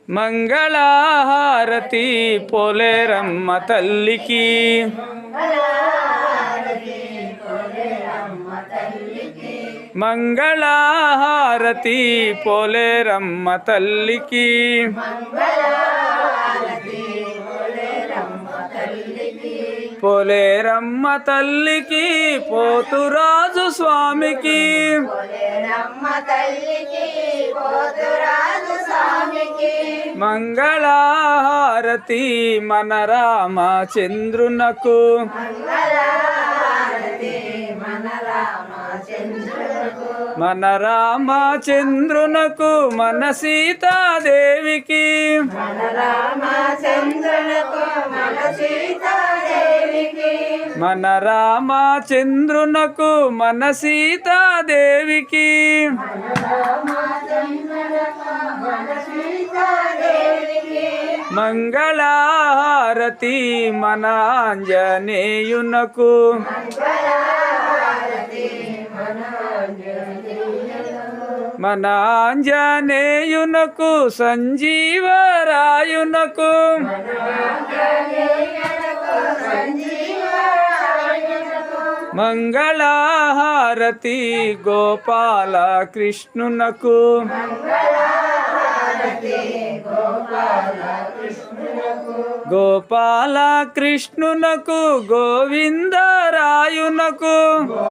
మంగళహారతి పోలేరమ్మ తల్లికి మంగళహారతి పోలేరమ్మ తల్లికి పోలేరమ్మ తల్లికి పోతురాజు స్వామికి మంగళహారతి మన రామచంద్రునకు మన రామచంద్రునకు మన సీతాదేవికి మన రామచంద్రునకు మన సీతాదేవికి మంగళహారతి మన ఆంజనేయునకు మన ఆంజనేయునకు సంజీవరాయునకు మంగళహారతి గోపాల కృష్ణునకు గోపాల కృష్ణునకు గోవిందరాయునకు